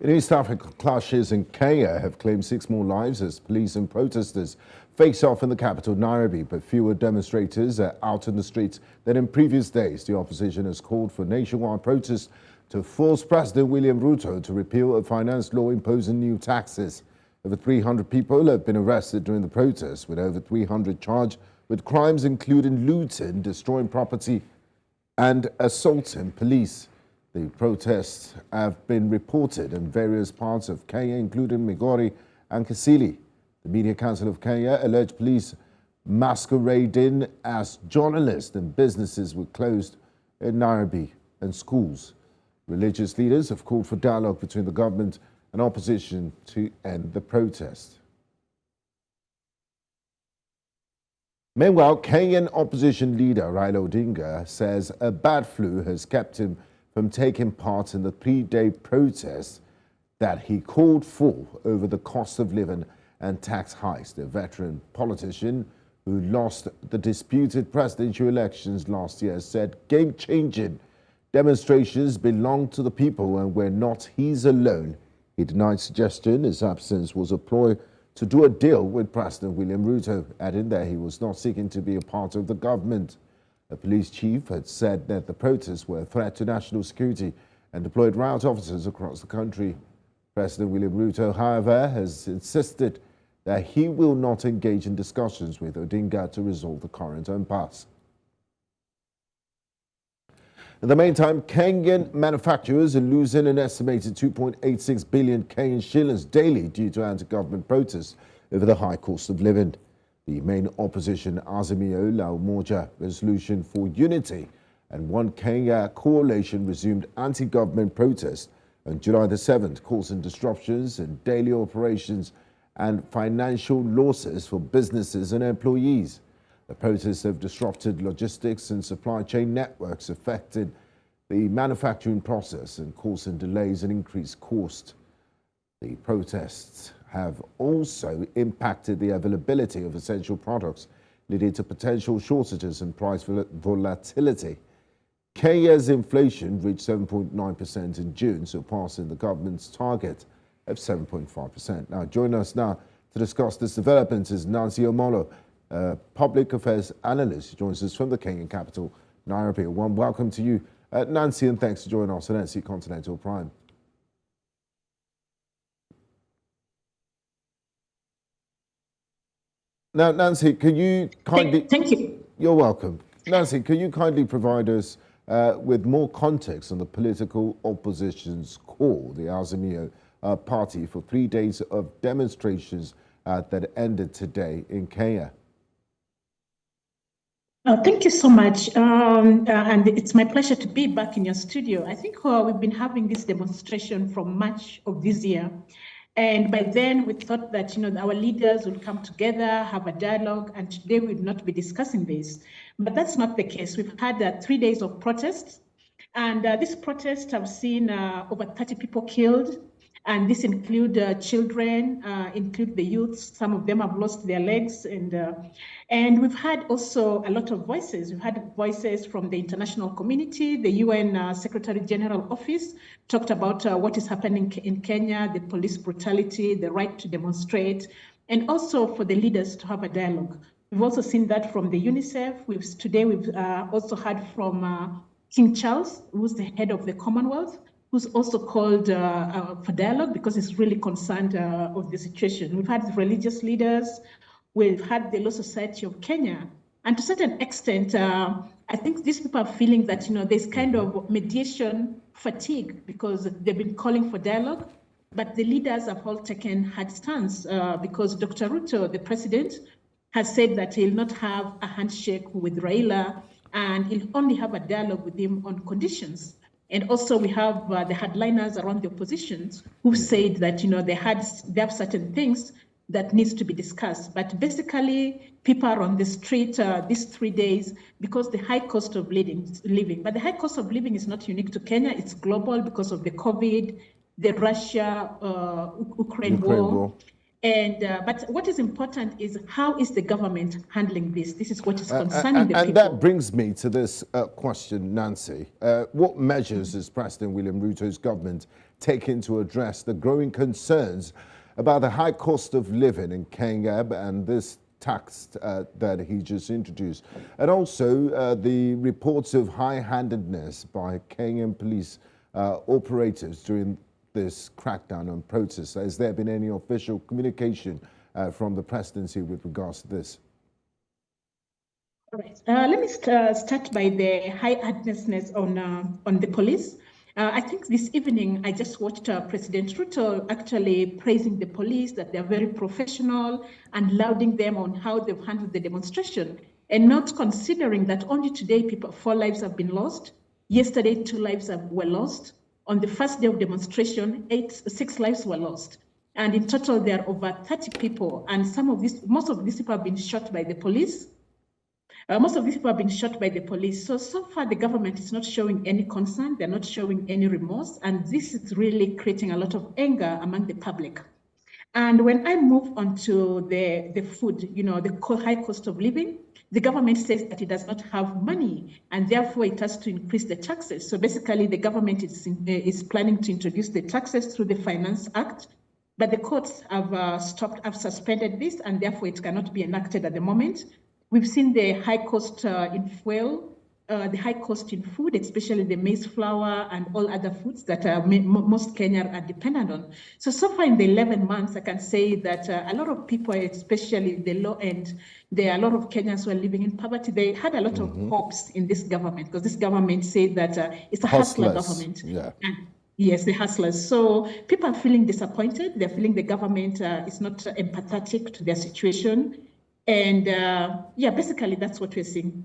In East Africa, clashes in Kenya have claimed 6 more lives as police and protesters face off in the capital, Nairobi, but fewer demonstrators are out in the streets than in previous days. The opposition has called for nationwide protests to force President William Ruto to repeal a finance law imposing new taxes. Over 300 people have been arrested during the protests, with over 300 charged with crimes including looting, destroying property, and assaulting police. The protests have been reported in various parts of Kenya, including Migori and Kisii. The Media Council of Kenya alleged police masquerading as journalists and businesses were closed in Nairobi and schools. Religious leaders have called for dialogue between the government and opposition to end the protest. Meanwhile, Kenyan opposition leader Raila Odinga says a bad flu has kept him from taking part in the 3-day protest that he called for over the cost of living and tax hikes. The veteran politician who lost the disputed presidential elections last year said game-changing demonstrations belong to the people and were not his alone. He denied suggestion his absence was a ploy to do a deal with President William Ruto, adding that he was not seeking to be a part of the government. A police chief had said that the protests were a threat to national security and deployed riot officers across the country. President William Ruto, however, has insisted that he will not engage in discussions with Odinga to resolve the current impasse. In the meantime, Kenyan manufacturers are losing an estimated 2.86 billion Kenyan shillings daily due to anti-government protests over the high cost of living. The main opposition Azimio La Umoja Resolution for Unity and One Kenya coalition resumed anti-government protests on July the 7th, causing disruptions in daily operations and financial losses for businesses and employees. The protests have disrupted logistics and supply chain networks, affected the manufacturing process and causing delays and increased cost. The protests have also impacted the availability of essential products, leading to potential shortages and price volatility. Kenya's inflation reached 7.9% in June, surpassing the government's target of 7.5%. Now, join us now to discuss this development is Nancy Omolo, public affairs analyst. She joins us from the Kenyan capital, Nairobi. A warm welcome to you, Nancy, and thanks for joining us on NC Continental Prime. Now, Nancy, can you kindly... Thank you. You're welcome. Nancy, can you kindly provide us with more context on the political opposition's call, the Azimio party, for 3 days of demonstrations that ended today in Kenya? Thank you so much. And it's my pleasure to be back in your studio. I think we've been having this demonstration from March of this year. And by then we thought that, our leaders would come together, have a dialogue, and today we would not be discussing this. But that's not the case. We've had 3 days of protests. And this protest have seen over 30 people killed. And this include children, include the youths. Some of them have lost their legs. And we've had also a lot of voices. We've had voices from the international community. The UN Secretary General Office talked about what is happening in Kenya, the police brutality, the right to demonstrate, and also for the leaders to have a dialogue. We've also seen that from the UNICEF. Today we've also heard from King Charles, who's the head of the Commonwealth, who's also called for dialogue because he's really concerned of the situation. We've had religious leaders, we've had the Law Society of Kenya, and to a certain extent, I think these people are feeling that there's kind of mediation fatigue because they've been calling for dialogue, but the leaders have all taken hard stance because Dr. Ruto, the president, has said that he'll not have a handshake with Raila and he'll only have a dialogue with him on conditions. And also we have the hardliners around the opposition who said that they have certain things that needs to be discussed. But basically, people are on the street these 3 days because the high cost of living. But the high cost of living is not unique to Kenya. It's global because of the COVID, the Russia-Ukraine war. And but what is important is how is the government handling this? This is what is concerning the people. And that brings me to this question, Nancy. What measures is President William Ruto's government taken to address the growing concerns about the high cost of living in Kenya and this tax that he just introduced, and also the reports of high-handedness by Kenyan police operators during this crackdown on protests. Has there been any official communication from the presidency with regards to this? All right. Let me start by the high-handedness on the police. I think this evening I just watched President Ruto actually praising the police, that they're very professional, and lauding them on how they've handled the demonstration, and not considering that only today 4 lives have been lost. Yesterday, 2 lives were lost. On the first day of demonstration, 6 lives were lost. And in total, there are over 30 people, and most of these people have been shot by the police. Most of these people have been shot by the police. So far, the government is not showing any concern. They're not showing any remorse. And this is really creating a lot of anger among the public. And when I move on to the food, the high cost of living, the government says that it does not have money, and therefore it has to increase the taxes. So basically, the government is planning to introduce the taxes through the Finance Act, but the courts have suspended this, and therefore it cannot be enacted at the moment. We've seen the high cost in fuel, the high cost in food, especially the maize flour and all other foods that most Kenyans are dependent on. So far in the 11 months, I can say that a lot of people, especially the low end, there are a lot of Kenyans who are living in poverty. They had a lot of hopes in this government, because this government said that it's a hustler government. Yeah. Yes, the hustlers. So people are feeling disappointed. They're feeling the government is not empathetic to their situation. And basically that's what we're seeing.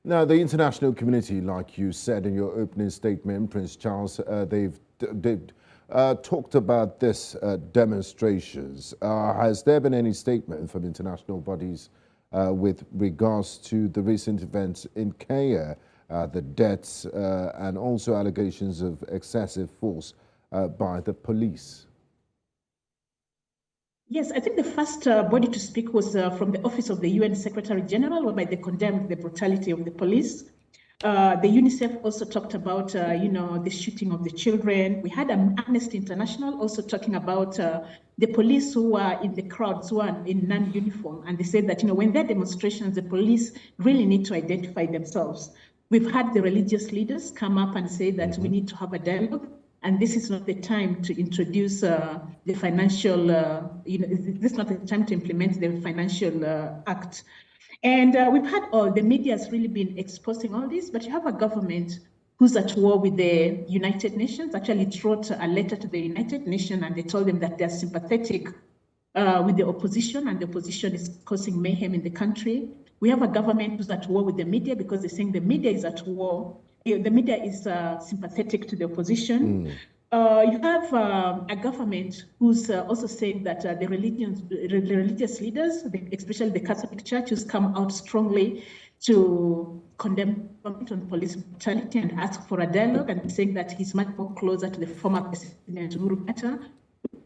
Now, the international community, like you said in your opening statement, Prince Charles, they've talked about this demonstrations. Has there been any statement from international bodies with regards to the recent events in Kenya, the deaths and also allegations of excessive force by the police? Yes, I think the first body to speak was from the Office of the UN Secretary General, whereby they condemned the brutality of the police. The UNICEF also talked about, the shooting of the children. We had Amnesty International also talking about the police who are in the crowds, who are in non-uniform. And they said that, when there are demonstrations, the police really need to identify themselves. We've had the religious leaders come up and say that we need to have a dialogue. And this is not the time to introduce the financial, this is not the time to implement the financial act. And we've had the media has really been exposing all this, but you have a government who's at war with the United Nations. Actually, it wrote a letter to the United Nations, and they told them that they're sympathetic with the opposition, and the opposition is causing mayhem in the country. We have a government who's at war with the media, because they're saying the media is at war. The media is sympathetic to the opposition. You have a government who's also saying that the religious leaders, especially the Catholic Church, who's come out strongly to condemn police brutality and ask for a dialogue, and saying that he's much more closer to the former President Uhuru Kenyatta.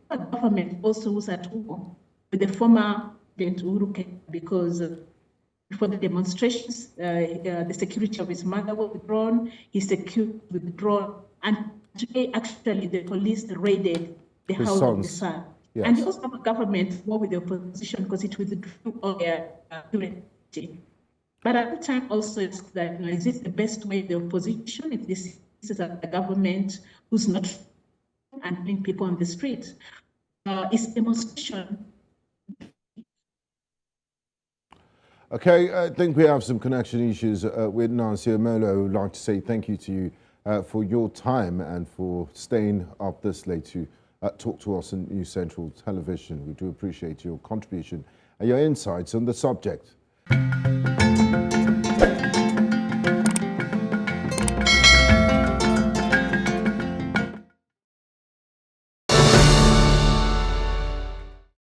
A government also who's at war with the former President Uhuru Kenyatta, because before the demonstrations, the security of his mother was withdrawn, his security withdrawn, and today actually the police raided the house of the son. Yes. And you also have a government war with the opposition, because it withdrew all their security. But at the time also, it's that, is this the best way the opposition, if this is a government who's not and putting people on the street? Is demonstration. Okay, I think we have some connection issues with Nancy Omolo. I would like to say thank you to you for your time and for staying up this late to talk to us on News Central Television. We do appreciate your contribution and your insights on the subject.